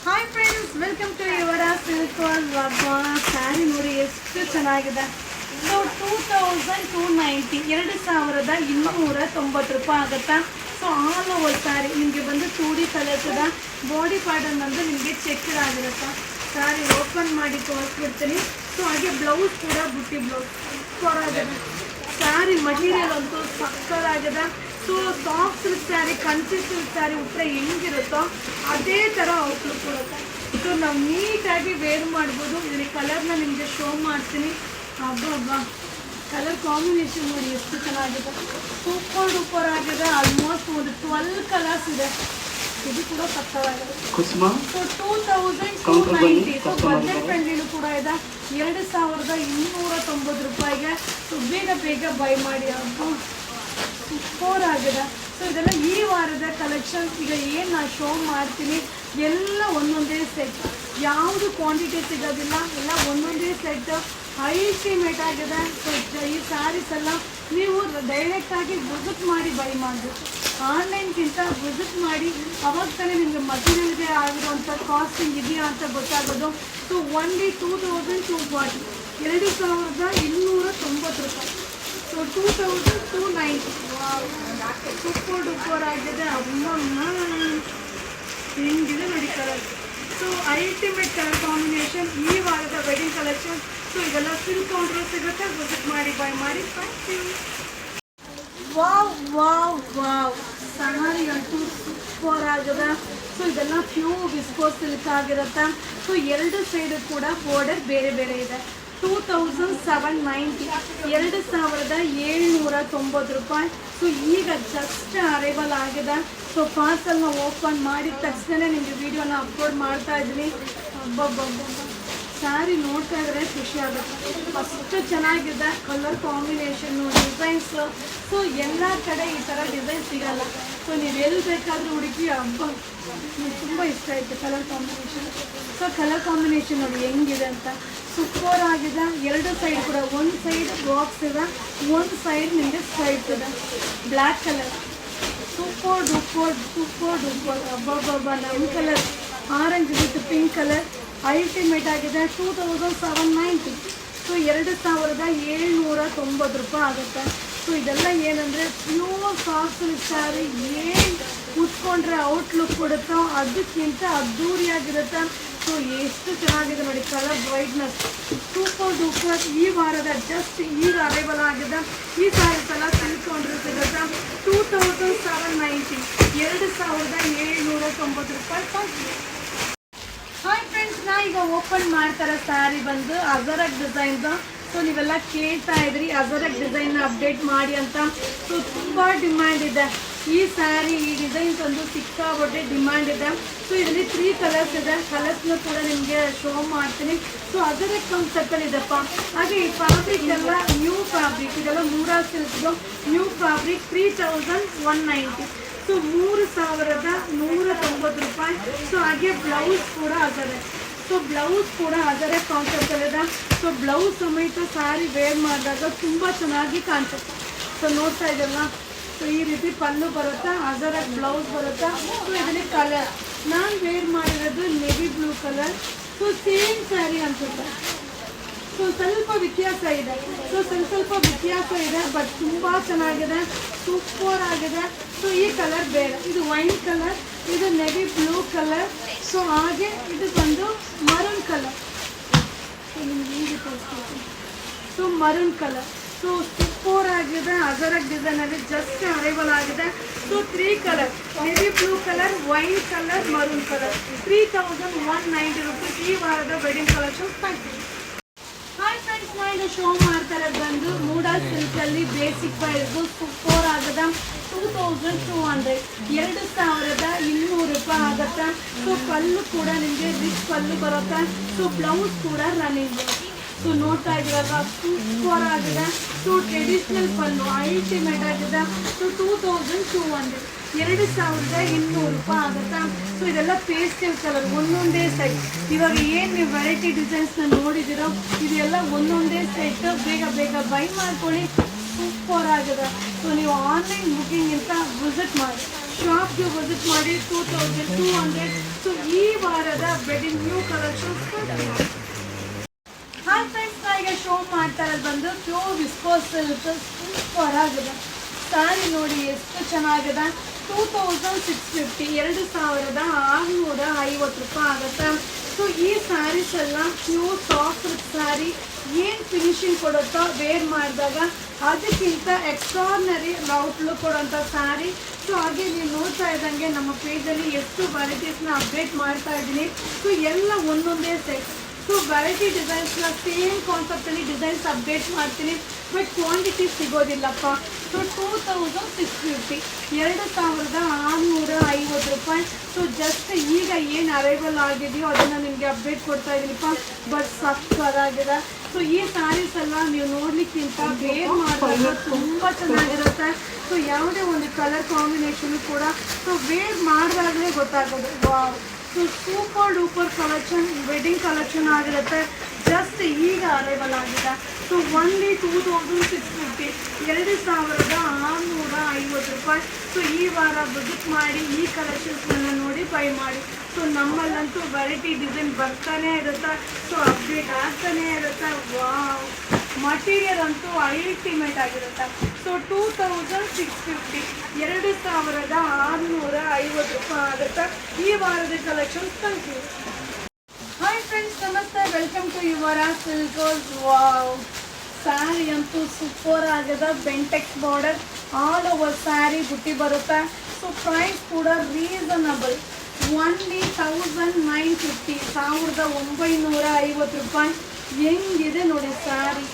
Hi friends, welcome to your silk world. Sari ನೋಡಿ ಎಷ್ಟು ಚೆನ್ನಾಗಿದೆ. ಸೊ 2290 2290 ರೂಪಾಯಿ ಆಗುತ್ತಾ. ಸೊ ಆಲ್ ಓವರ್ ಸ್ಯಾರಿ ನಿಮಗೆ ಬಂದು 2D ಕಲರ್ಸದ ಬಾಡಿ ಪ್ಯಾಟರ್ನ್ ಬಂದು ನಿಮಗೆ ಚೆಕ್ ಆಗಿರುತ್ತೆ. ಸ್ಯಾರಿ ಓಪನ್ ಮಾಡಿ ತೋರಿಸ್ಬಿಡ್ತೀನಿ. ಸೊ ಹಾಗೆ ಬ್ಲೌಸ್ ಕೂಡ ಬುಟ್ಟಿ ಬ್ಲೌಸ್ ಸೂಪರ್ ಆಗಿದೆ. ಸ್ಯಾರಿ ಮಟೀರಿಯಲ್ ಅಂತೂ ಸಕ್ಕತ್ತಾಗಿದೆ. So soft silk saree, Kanchi silk saree ಉಟ್ಟರೆ ಹೆಂಗಿರುತ್ತೋ ಅದೇ ಥರ ಔಟ್ಲುಕ್ ಕೊಡುತ್ತೆ. ಸೊ ನಾವು ನೀಟಾಗಿ ವೇರ್ ಮಾಡ್ಬೋದು. ಇದರಲ್ಲಿ ಕಲರ್ನ ನಿಮಗೆ ಶೋ ಮಾಡ್ತೀನಿ. ಹಬ್ಬ ಕಲರ್ ಕಾಂಬಿನೇಷನ್ ನೋಡಿ ಎಷ್ಟು ಚೆನ್ನಾಗಿದೆ. ಸೂಪರ್ ಡೂಪರ್ ಆಗಿದೆ. ಆಲ್ಮೋಸ್ಟ್ ಒಂದು 12 ಕಲರ್ಸ್ ಇದೆ. ಇದು ಕೂಡ ಸಕ್ಕತ್ತಾಗಿದೆ. ಸೊ 2290. ಸೊ ಬಜೆಟ್ ಫ್ರೆಂಡ್ಲಿನೂ ಕೂಡ ಇದೆ. 2290 ರೂಪಾಯಿಗೆ. ಸೊ ಬೇಗ ಬೈ ಮಾಡಿ. ಹಬ್ಬ ಸೂಪರ್ ಆಗಿದೆ. ಸೊ ಇದೆಲ್ಲ ಈ ವಾರದ ಕಲೆಕ್ಷನ್ಸ್. ಈಗ ಏನು ನಾನು ಶೋ ಮಾಡ್ತೀನಿ ಎಲ್ಲ ಒಂದೊಂದೇ ಸೆಟ್, ಯಾವುದು ಕ್ವಾಂಟಿಟಿ ಸಿಗೋದಿಲ್ಲ, ಎಲ್ಲ ಒಂದೊಂದೇ ಸೆಟ್ ಅಲ್ಟಿಮೇಟ್ ಆಗಿದೆ. ಸೊ ಈ ಸ್ಯಾರೀಸ್ ಎಲ್ಲ ನೀವು ಡೈರೆಕ್ಟಾಗಿ ವಿಸಿಟ್ ಮಾಡಿ ಬೈ ಮಾಡಬೇಕು. ಆನ್ಲೈನ್ಗಿಂತ ವಿಸಿಟ್ ಮಾಡಿ, ಅವಾಗ ತಾನೇ ನಿಮಗೆ ಮಟೀರಿಯಲ್ಗೆ ಆಗಿರುವಂಥ ಕಾಸ್ಟಿಂಗ್ ಇದೆಯಾ ಅಂತ ಗೊತ್ತಾಗೋದು. ಸೊ ಒನ್ಲಿ 2240, 2290 ರೂಪಾಯಿ. ಸೊ 2290 ಸೂಪರ್ ಡೂಪರ್ ಆಗಿದೆ. ಅಮ್ಮಮ್ಮ ಹಿಂಗಿದೆ ನೋಡಿ colour. So ultimate colour combination ಈ ವಾರದ ವೆಡ್ಡಿಂಗ್ ಕಲೆಕ್ಷನ್. ಸೊ ಇದೆಲ್ಲ ಸಿಲ್ಕ್ ಕೌಂಟ್ರ್ ಸಿಗುತ್ತೆ. ವಿಸಿಟ್ ಮಾಡಿ ಬೈ ಮಾಡಿ. Thank you. ವಾವ್ ಸ್ಯಾರಿ ಅಂತೂ ಸೂಪರ್ ಆಗಿದೆ. ಸೊ ಇದೆಲ್ಲ ಪ್ಯೂರ್ ವಿಸ್ಕೋಸ್ ಸಿಲ್ಕ್ ಆಗಿರುತ್ತೆ. ಸೊ ಎರಡು ಸೈಡು ಕೂಡ ಬಾರ್ಡರ್ ಬೇರೆ ಬೇರೆ ಇದೆ. 2790, 2790 ರೂಪಾಯಿ. ಸೊ ಈಗ ಜಸ್ಟ್ ಅರೈವಲ್ ಆಗಿದೆ. ಸೊ ಪಾರ್ಸಲ್ನ ಓಪನ್ ಮಾಡಿದ ತಕ್ಷಣ ನಿಮಗೆ ವಿಡಿಯೋನ ಅಪ್ಲೋಡ್ ಮಾಡ್ತಾ ಇದ್ದೀನಿ. ಸ್ಯಾರಿ ನೋಡ್ತಾ ಇದ್ರೆ ಖುಷಿ ಆಗುತ್ತೆ. ಅಷ್ಟು ಚೆನ್ನಾಗಿದೆ. Colour combination, designs. ಸೊ ಎಲ್ಲ ಕಡೆ ಈ ಥರ ಡಿಸೈನ್ ಸಿಗಲ್ಲ. ಸೊ ನೀವು ಎಲ್ಲಿ ಬೇಕಾದರೂ ಹುಡುಕಿ. ಹಬ್ಬ ನನಗೆ ತುಂಬ ಇಷ್ಟ ಆಯಿತು colour combination. So colour combination ನೋಡಿ ಹೆಂಗಿದೆ ಅಂತ. ಸೂಪರ್ ಆಗಿದೆ. ಎರಡು ಸೈಡ್ ಕೂಡ, ಒಂದು ಸೈಡ್ ಬಾಕ್ಸ್ ಇದೆ, ಒಂದು ಸೈಡ್ ನಿಮಗೆ ಸ್ಟ್ರೈಪ್ ಇದೆ. ಬ್ಲ್ಯಾಕ್ ಕಲರ್ ಸೂಪರ್ ಡೂಪರ್ ಹಬ್ಬ. ನಮ್ಮ colour orange with pink colour ultimate ಆಗಿದೆ. 2790. ಸೊ 2790 ರೂಪಾಯಿ ಆಗುತ್ತೆ. ಸೊ ಇದೆಲ್ಲ ಏನಂದರೆ ಪ್ಯೂರ್ ಸಾಫ್ಟ್ ಸಿಲ್ಕ್ ಸ್ಯಾರಿ. ಏನು ಉಟ್ಕೊಂಡ್ರೆ ಔಟ್ಲುಕ್ ಕೊಡುತ್ತೋ ಅದಕ್ಕಿಂತ ಅದ್ದೂರಿಯಾಗಿರುತ್ತೆ. ಸೊ ಎಷ್ಟು ಚೆನ್ನಾಗಿದೆ ನೋಡಿ ಕಲರ್ ಬ್ರೈಟ್ನೆಸ್. Super duper. ಈ ವಾರದ ಜಸ್ಟ್ ಈಗ ಅರೈವಲ್ ಆಗಿದೆ. ಈ ಸ್ಯಾರೀಸ್ ಎಲ್ಲ ಸಿಲ್ಕ್ ಕೌಂಟ್ರ್ ಸಿಗುತ್ತೆ. 2790, 2790 ರೂಪಾಯಿ. ಹಾಯ್ ಫ್ರೆಂಡ್ಸ್, ನಾ ಈಗ ಓಪನ್ ಮಾಡ್ತಾರೆ ಸ್ಯಾರಿ ಬಂದು ಅಜರಕ್ ಡಿಸೈನ್ಸ್. ಸೊ ನೀವೆಲ್ಲ ಕೇಳ್ತಾ ಇದ್ರಿ ಅಜರಕ್ ಡಿಸೈನ್ನ ಅಪ್ಡೇಟ್ ಮಾಡಿ ಅಂತ. ಸೊ ತುಂಬ ಡಿಮ್ಯಾಂಡ್ ಇದೆ ಈ ಸ್ಯಾರಿ, ಈ ಡಿಸೈನ್ಸ್ ಒಂದು ಸಿಕ್ಕಾಪಟ್ಟೆ ಡಿಮ್ಯಾಂಡ್ ಇದೆ. ಸೊ ಇದರಲ್ಲಿ 3 ಕಲರ್ಸ್ ಇದೆ. ಕಲರ್ಸ್ನ ಕೂಡ ನಿಮಗೆ ಶೋ ಮಾಡ್ತೀನಿ. ಸೊ ಅಜರಕ್ ಕಾನ್ಸೆಪ್ಟಲ್ಲಿ ಇದೆಪ್ಪ. ಹಾಗೆ ಈ ಫ್ಯಾಬ್ರಿಕ್ ಎಲ್ಲ ನ್ಯೂ ಫ್ಯಾಬ್ರಿಕ್. ಇದೆಲ್ಲ ಮೂರಾ ಸಿಲ್ಕ್ದು ನ್ಯೂ ಫ್ಯಾಬ್ರಿಕ್. 3190. ಸೊ 3190 ರೂಪಾಯಿ. ಸೊ ಹಾಗೆ ಬ್ಲೌಸ್ ಕೂಡ ಅಜರಕ್. ಸೊ ಬ್ಲೌಸ್ ಕೂಡ ಅಜರಕ್ ಕಾನ್ಸೆಪ್ಟಲ್ಲಿದೆ. ಸೊ ಬ್ಲೌಸ್ ಸಮೇತ ಸ್ಯಾರಿ ವೇರ್ ಮಾಡಿದಾಗ ತುಂಬ ಚೆನ್ನಾಗಿ ಕಾಣಿಸುತ್ತೆ. ಸೊ ನೋಡ್ತಾ ಇದ್ದಲ್ಲ. ಸೊ ಈ ರೀತಿ ಪಲ್ಲು ಬರುತ್ತಾ, ಅಜರಕ್ ಬ್ಲೌಸ್ ಬರುತ್ತಾ. ಸೊ ಇದರಲ್ಲಿ ಕಲರ್ ನಾನು ವೇರ್ ಮಾಡಿರೋದು navy blue colour. So same sari ಅನಿಸುತ್ತೆ. ಸೊ ಸ್ವಲ್ಪ ವ್ಯತ್ಯಾಸ ಇದೆ. ಸೊ ಸ್ವಲ್ಪ ವ್ಯತ್ಯಾಸ ಇದೆ, ಬಟ್ ತುಂಬ ಚೆನ್ನಾಗಿದೆ. ಸೂಪರ್ ಆಗಿದೆ. ಸೊ ಈ ಕಲರ್ ಬೇರೆ, ಇದು ವೈನ್ ಕಲರ್, ಇದು ನೆವಿ ಬ್ಲೂ ಕಲರ್. ಸೊ ಹಾಗೆ ಇದು ಬಂದು ಮರೂನ್ ಕಲರ್. ಸೊ ನಿಮ್ಗೆ ಹೀಗೆ ತೋರಿಸ್ತೀನಿ. So maroon colour. So super ಆಗಿದೆ. ಅಜರಕ್ ಡಿಸೈನಲ್ಲಿ ಜಸ್ಟ್ ಅರೈವಲ್ ಆಗಿದೆ. So 3 colour, navy blue colour, wine colour, maroon colour. 3190 rupees ಈ ವಾರದ wedding collection. Thank you. Hi friends, ನಾನು ಶೋ ಮಾಡ್ತಾರೆ ಬಂದು ಮೂಡಾ ಸಿಲ್ಕಲ್ಲಿ ಬೇಸಿಕ್ ಪ್ರೈಸ್ದು ಸೂಪರ್ ಆಗಿದೆ. 2200, 2200 ರೂಪಾಯಿ ಆಗುತ್ತೆ. ಸೊ ಪಲ್ಲು ಕೂಡ ನಿಮಗೆ ರಿಚ್ ಪಲ್ಲು ಬರುತ್ತೆ. ಸೊ ಬ್ಲೌಸ್ ಕೂಡ ರನ್ನಿಂಗ್. ಸೊ ನೋಡ್ತಾ ಇದ್ದೀರಲ್ಲ ಸೂಪರ್ ಆಗಿದೆ. ಸೊ ಟ್ರೆಡಿಷ್ನಲ್ ಪಲ್ಲು ಅಲ್ಟಿಮೇಟ್ ಆಗಿದೆ. ಸೊ 2200, 2200 ರೂಪಾಯಿ ಆಗುತ್ತೆ. ಸೊ ಇದೆಲ್ಲ ಪೇಸ್ಟಲ್ ಕಲರ್, ಒಂದೊಂದೇ ಸೆಟ್. ಇವಾಗ ಏನು ನೀವು ವೆರೈಟಿ ಡಿಸೈನ್ಸ್ನ ನೋಡಿದ್ದೀರೋ ಇದೆಲ್ಲ ಒಂದೊಂದೇ ಸೆಟ್. ಬೇಗ ಬೈ ಮಾಡ್ಕೊಳ್ಳಿ. ಸೂಪರ್ ಆಗಿದೆ. ಸೊ ನೀವು ಆನ್ಲೈನ್ ಬುಕ್ಕಿಂಗಿಂತ ವಿಸಿಟ್ ಮಾಡಿ, ಶಾಪ್ಗೆ ವಿಸಿಟ್ ಮಾಡಿ. 2200. ಸೊ ಈ ವಾರದ ವಾರದ wedding new collections. Hi friends, ನಾ ಈಗ ಶೋ ಮಾಡ್ತಾ ಇರೋದು ಬಂದು ಪ್ಯೂರ್ ವಿಸ್ಕೋಸ್ ಸಿಲ್ಕ್ ಸೂಪರ್ ಆಗಿದೆ. ಸ್ಯಾರಿ ನೋಡಿ ಎಷ್ಟು ಚೆನ್ನಾಗಿದೆ. 2650 2650 ರೂಪಾಯಿ ಆಗುತ್ತೆ. ಸೊ ಈ ಸ್ಯಾರೀಸ್ ಎಲ್ಲ ಪ್ಯೂರ್ ಸಾಫ್ಟ್ ಸ್ಯಾರಿ. ಏನು ಫಿನಿಶಿಂಗ್ ಕೊಡುತ್ತೋ ವೇರ್ ಮಾಡಿದಾಗ ಅದಕ್ಕಿಂತ ಎಕ್ಸ್ಟ್ರಾರ್ನರಿ ಔಟ್ಲುಕ್ ಕೊಡುವಂಥ ಸ್ಯಾರಿ. ಸೊ ಹಾಗೆ ನೀವು ನೋಡ್ತಾ ಇದ್ದಂಗೆ ನಮ್ಮ ಪೇಜಲ್ಲಿ ಎಷ್ಟು ವೆರೈಟೀಸ್ನ ಅಪ್ಡೇಟ್ ಮಾಡ್ತಾ ಇದ್ದೀನಿ. ಸೊ ಎಲ್ಲ ಒಂದೊಂದೇ ಸೆಟ್. ಸೊ ವೆರೈಟಿ ಡಿಸೈನ್ಸ್ನ ಸೇಮ್ ಕಾನ್ಸೆಪ್ಟಲ್ಲಿ ಡಿಸೈನ್ಸ್ ಅಪ್ಡೇಟ್ ಮಾಡ್ತೀನಿ, ಬಟ್ ಕ್ವಾಂಟಿಟಿ ಸಿಗೋದಿಲ್ಲಪ್ಪ. ಸೊ 2650 2650 ರೂಪಾಯಿ. ಸೊ ಜಸ್ಟ್ ಈಗ ಏನು ಅರೈವಲ್ ಆಗಿದೆಯೋ ಅದನ್ನು ನಿಮಗೆ ಅಪ್ಡೇಟ್ ಕೊಡ್ತಾ ಇದ್ದೀನಿಪ್ಪ. ಬಟ್ ಸಕ್ಕತ್ತಾಗಿದೆ. ಸೊ ಈ ಸ್ಯಾರೀಸ್ ಎಲ್ಲ ನೀವು ನೋಡ್ಲಿಕ್ಕಿಂತ ವೇರ್ ಮಾಡುವಾಗ ತುಂಬ ಚೆನ್ನಾಗಿರುತ್ತೆ. ಸೊ ಯಾವುದೇ ಒಂದು ಕಲರ್ ಕಾಂಬಿನೇಷನ್ ಕೂಡ ಸೊ ವೇರ್ ಮಾಡಿದಾಗಲೇ ಗೊತ್ತಾಗೋದು. Wow, so super duper collection, wedding collection ಆಗಿರುತ್ತೆ. ಜಸ್ಟ್ ಈಗ ಅರೈವಲ್ ಆಗಿದೆ. ಸೊ ಒನ್ಲಿ 2650 2650 ರೂಪಾಯಿ. ಸೊ ಈ ವಾರ ವಿಸಿಟ್ ಮಾಡಿ ಈ ಕಲೆಕ್ಷನ್ಸ್ನೆಲ್ಲ ನೋಡಿ ಬೈ ಮಾಡಿ. ಸೊ ನಮ್ಮಲ್ಲಂತೂ ವೆರೈಟಿ ಡಿಸೈನ್ ಬರ್ತಾನೆ ಇರುತ್ತೆ. ಸೊ ಅಪ್ಡೇಟ್ ಆಗ್ತಾನೆ ಇರುತ್ತೆ. ವಾವ್, ಮಟೀರಿಯಲ್ ಅಂತೂ ಅಲ್ಟಿಮೇಟ್ ಆಗಿರುತ್ತೆ. ಸೊ 2650 2650 ರೂಪಾಯಿ ಆಗುತ್ತೆ ಈ ವಾರದ collections. Thank you. Hi friends, ನಮಸ್ತೆ, welcome to your silks. Wow, sari ಅಂತೂ ಸೂಪರ್ ಆಗಿದೆ. Bentex border all over saree ಬುಟ್ಟಿ ಬರುತ್ತೆ. ಸೊ ಪ್ರೈಸ್ ಕೂಡ ರೀಸನಬಲ್. ಒನ್ಲಿ 1950 1950 ರೂಪಾಯಿ. ಹೆಂಗಿದೆ ನೋಡಿ ಸ್ಯಾರಿ.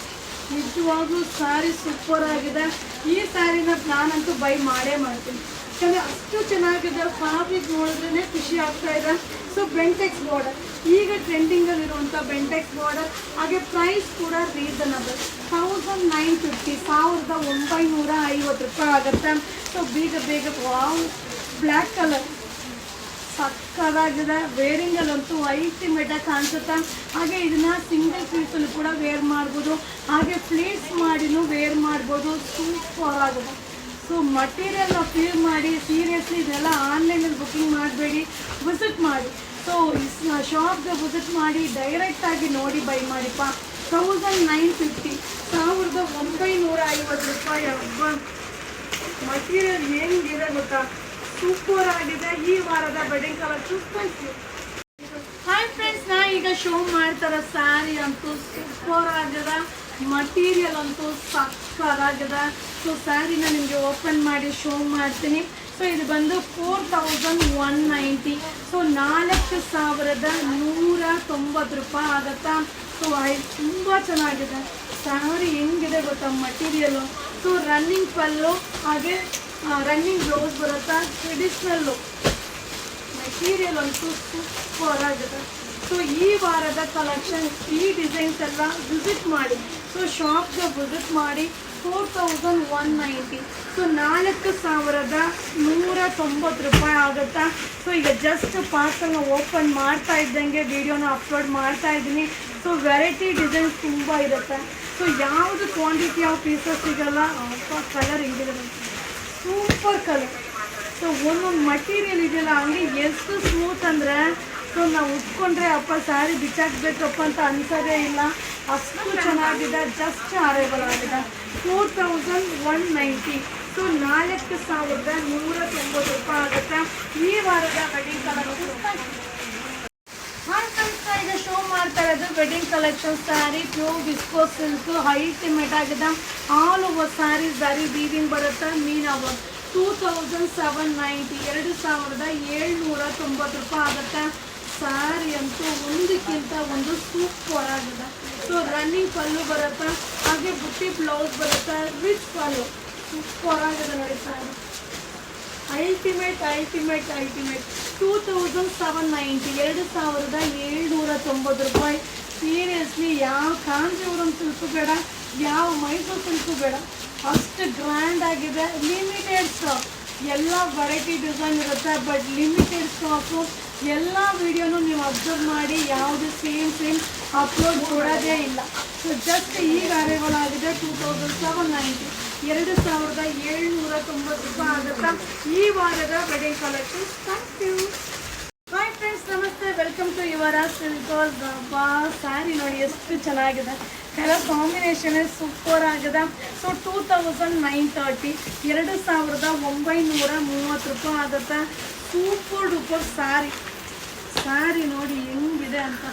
ನಿಜವಾಗ್ಲೂ ಸ್ಯಾರಿ ಸೂಪರ್ ಆಗಿದೆ. ಈ ಸ್ಯಾರಿನ ನಾನಂತೂ ಬೈ ಮಾಡೇ ಮಾಡ್ತೀನಿ, ಯಾಕಂದರೆ ಅಷ್ಟು ಚೆನ್ನಾಗಿದೆ. ಫ್ಯಾಬ್ರಿಕ್ ನೋಡಿದ್ರೇ ಖುಷಿ ಆಗ್ತಾ ಇದೆ. ಸೊ ಬೆಂಟೆಕ್ಸ್ ಬಾರ್ಡರ್ ಈಗ ಟ್ರೆಂಡಿಂಗಲ್ಲಿರುವಂಥ ಬೆಂಟೆಕ್ಸ್ ಬಾರ್ಡರ್. ಹಾಗೆ ಪ್ರೈಸ್ ಕೂಡ ರೀಸನಬಲ್. 1950 1950 ರೂಪಾಯಿ ಆಗುತ್ತೆ. ಸೊ ಬೇಗ ಬೇಗ. ವಾವ್, ಬ್ಲ್ಯಾಕ್ ಕಲರ್ ಸಕ್ಕದಾಗಿದೆ. ವೇರಿಂಗಲ್ಲಂತೂ ಅಲ್ಟಿಮೇಟಾಗಿ ಕಾಣಿಸುತ್ತೆ. ಹಾಗೆ ಇದನ್ನು ಸಿಂಗಲ್ ಪೀಸಲ್ಲಿ ಕೂಡ ವೇರ್ ಮಾಡ್ಬೋದು, ಹಾಗೆ ಪ್ಲೇಟ್ಸ್ ಮಾಡಿನೂ ವೇರ್ ಮಾಡ್ಬೋದು. ಸೂಪರ್ ಆಗಿದೆ. ಸೊ ಮಟೀರಿಯಲ್ನ ಫೀಲ್ ಮಾಡಿ. ಸೀರಿಯಸ್ಲಿ ಇದೆಲ್ಲ ಆನ್ಲೈನಲ್ಲಿ ಬುಕ್ಕಿಂಗ್ ಮಾಡಬೇಡಿ, ವಿಸಿಟ್ ಮಾಡಿ. ಸೊ ಶಾಪ್ಗೆ ವಿಸಿಟ್ ಮಾಡಿ ಡೈರೆಕ್ಟಾಗಿ ನೋಡಿ ಬೈ ಮಾಡಿಪ್ಪ. 1950 1950 ರೂಪಾಯಿ. ಹಬ್ಬ, ಮಟೀರಿಯಲ್ ಹೆಂಗಿದೆ ಗೊತ್ತಾ, ಸೂಪರ್ ಆಗಿದೆ ಈ ವಾರದ wedding collections. Thank you. Hi friends, ನಾ ಈಗ ಶೋ ಮಾಡ್ತಾರ ಸ್ಯಾರಿ ಅಂತೂ ಸೂಪರ್ ಆಗಿದೆ. ಮಟೀರಿಯಲ್ ಅಂತೂ ಸಕ್ಕದಾಗಿದೆ. ಸೊ ಸ್ಯಾರಿನ ನಿಮಗೆ ಓಪನ್ ಮಾಡಿ ಶೋ ಮಾಡ್ತೀನಿ. ಸೊ ಇದು ಬಂದು 4190. ಸೊ 4190 ರೂಪಾಯಿ ಆಗುತ್ತಾ. ಸೊ ತುಂಬ ಚೆನ್ನಾಗಿದೆ ಸ್ಯಾರಿ. ಹೆಂಗಿದೆ ಗೊತ್ತಾ ಮಟೀರಿಯಲು. ಸೊ ರನ್ನಿಂಗ್ ಪಲ್ಲು ಹಾಗೆ ರನ್ನಿಂಗ್ ಬ್ಲೌಸ್ ಬರುತ್ತಾ. ಟ್ರೆಡಿಷ್ನಲ್ಲು ಮೆಟೀರಿಯಲ್ ಅಂತೂ ಸೂಪರ್ ಆಗಿದೆ. ಸೊ ಈ ವಾರದ ಕಲೆಕ್ಷನ್ ಈ ಡಿಸೈನ್ಸ್ ಎಲ್ಲ ವಿಸಿಟ್ ಮಾಡಿ. ಸೊ ಶಾಪ್ಗೆ ವಿಸಿಟ್ ಮಾಡಿ. 4190. ಸೊ 4190 ರೂಪಾಯಿ ಆಗುತ್ತಾ. ಸೊ ಈಗ ಜಸ್ಟ್ ಪಾರ್ಸಲ್ನ ಓಪನ್ ಮಾಡ್ತಾ ಇದ್ದಂಗೆ ವಿಡಿಯೋನ ಅಪ್ಲೋಡ್ ಮಾಡ್ತಾ ಇದ್ದೀನಿ. ಸೊ ವೆರೈಟಿ ಡಿಸೈನ್ಸ್ ತುಂಬ ಇರುತ್ತೆ. ಸೊ ಯಾವುದು ಕ್ವಾಂಟಿಟಿ ಆಫ್ ಪೀಸಸ್ ಸಿಗಲ್ಲ. ಕಲರ್ ಹಿಂಗಿದೆ, ಸೂಪರ್ ಕಲರ್. ಸೊ ಒಂದೊಂದು ಮಟೀರಿಯಲ್ ಇದೆಯಲ್ಲ ಹಂಗೆ ಎಷ್ಟು ಸ್ಮೂತ್ ಅಂದರೆ ಸೊ ನಾವು ಉಟ್ಕೊಂಡ್ರೆ ಅಪ್ಪ ಸ್ಯಾರಿ ಬಿಚ್ಚಾಕ್ಬೇಕಪ್ಪ ಅಂತ ಅನ್ಸೋದೇ ಇಲ್ಲ, ಅಷ್ಟು ಚೆನ್ನಾಗಿದೆ. ಜಸ್ಟ್ ಅರೈವಲ್ ಆಗಿದೆ. 4190. ಸೊ 4190 ರೂಪಾಯಿ ಆಗುತ್ತೆ ಈ ವಾರದ ವೆಡ್ಡಿಂಗ್ ಕಲೆಕ್ಷನ್. ಹಾಯ್ ಫ್ರೆಂಡ್ಸ್, ಈಗ ಶೋ ಮಾಡ್ತಾ ಇರೋದು wedding collection sari. Pure viscose silk ultimate ಆಗಿದೆ. ಆಲ್ ಓವರ್ ಸ್ಯಾರಿ ಝರಿ ವೀವಿಂಗ್ ಬರುತ್ತೆ. ಮೀನಾ ವರ್ಕ್. 2790 2790 ರೂಪಾಯಿ ಆಗುತ್ತೆ. ಸ್ಯಾರಿ ಅಂತೂ ಒಂದಕ್ಕಿಂತ ಒಂದು ಸೂಪರ್ ಆಗಿದೆ. ಸೊ ರನ್ನಿಂಗ್ ಪಲ್ಲು ಬರುತ್ತೆ, ಹಾಗೆ ಬುಟ್ಟಿ ಬ್ಲೌಸ್ ಬರುತ್ತೆ. ರಿಚ್ ಪಲ್ಲು ಸೂಪರ್ ಆಗಿದೆ ನೋಡಿ ಸ್ಯಾರಿ. Ultimate ultimate ultimate. 2790 2790 ರೂಪಾಯಿ. ಸೀರಿಯಸ್ಲಿ ಯಾವ ಕಾಂಜೀವರಂ ಸಿಲ್ಕು ಬೇಡ, ಯಾವ ಮೈಸೂರು ಸಿಲ್ಕು ಬೇಡ, ಅಷ್ಟು ಗ್ರ್ಯಾಂಡ್ ಆಗಿದೆ. Limited stock. ಎಲ್ಲ ವೆರೈಟಿ ಡಿಸೈನ್ ಇರುತ್ತೆ, ಬಟ್ ಲಿಮಿಟೆಡ್ ಸ್ಟಾಕು. ಎಲ್ಲ ವಿಡಿಯೋನು ನೀವು ಅಬ್ಸರ್ವ್ ಮಾಡಿ, ಯಾವುದು ಸೇಮ್ ಅಪ್ಲೋಡ್ ಕೊಡೋದೇ ಇಲ್ಲ. ಸೊ ಜಸ್ಟ್ ಈಗ ಅರೈವಲ್ ಆಗಿದೆ. 2790 2790 ರೂಪಾಯಿ ಆಗುತ್ತಾ ಈ ವಾರದ wedding collections. Thank you. Hi friends, ನಮಸ್ತೆ, ವೆಲ್ಕಮ್ ಟು ಕಾಂಜೀವರ ಸಿಲ್ಕೋಸ್ ಸ್ಯಾರಿ ನೋಡಿ ಎಷ್ಟು ಚೆನ್ನಾಗಿದೆ. ಕಲರ್ ಕಾಂಬಿನೇಷನ್ ಸೂಪರ್ ಆಗಿದೆ. ಸೊ 2930 2930 ರೂಪಾಯಿ ಆಗುತ್ತೆ. ಸೂಪರ್ ಡೂಪರ್ ಸ್ಯಾರಿ ನೋಡಿ ಹೆಂಗಿದೆ ಅಂತ.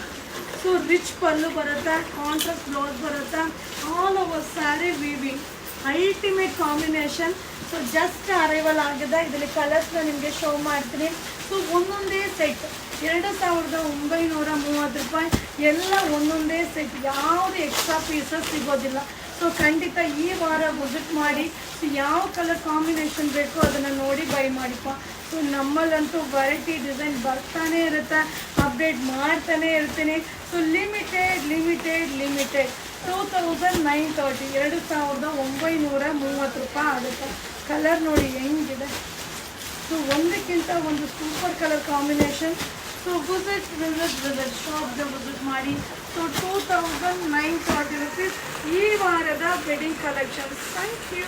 ಸೊ ರಿಚ್ ಪಲ್ಲು ಬರುತ್ತೆ, ಕಾಂಟ್ರಾಸ್ಟ್ ಬ್ಲೌಸ್ ಬರುತ್ತೆ, all over sari weaving ultimate combination. So just arrival ಆಗಿದೆ. ಇದರಲ್ಲಿ ಕಲರ್ಸ್ನ ನಿಮಗೆ ಶೋ ಮಾಡ್ತೀನಿ. ಸೊ ಒಂದೊಂದೇ ಸೆಟ್ 2930 ರೂಪಾಯಿ, ಎಲ್ಲ ಒಂದೊಂದೇ ಸೆಟ್, ಯಾವುದು ಎಕ್ಸ್ಟ್ರಾ ಪೀಸಸ್ ಸಿಗೋದಿಲ್ಲ. ಸೊ ಖಂಡಿತ ಈ ವಾರ ವಿಸಿಟ್ ಮಾಡಿ. ಸೊ ಯಾವ ಕಲರ್ ಕಾಂಬಿನೇಷನ್ ಬೇಕೋ ಅದನ್ನು ನೋಡಿ ಬೈ ಮಾಡಿಪ್ಪ. ಸೊ ನಮ್ಮಲ್ಲಂತೂ ವೆರೈಟಿ ಡಿಸೈನ್ ಬರ್ತಾನೆ ಇರುತ್ತೆ, ಅಪ್ಡೇಟ್ ಮಾಡ್ತಾನೆ ಇರ್ತೀನಿ. ಸೊ ಲಿಮಿಟೆಡ್ 2930 2930 ರೂಪಾಯಿ ಆಗುತ್ತೆ. ಕಲರ್ ನೋಡಿ ಹೆಂಗಿದೆ. ಸೊ ಒಂದಕ್ಕಿಂತ ಒಂದು super colour combination. So visit ಶಾಪ್ಗೆ ವಿಸಿಟ್ ಮಾಡಿ. ಸೊ 2930 ರೂಪೀಸ್ ಈ ವಾರದ ವೆಡ್ಡಿಂಗ್ ಕಲೆಕ್ಷನ್ಸ್. Thank you.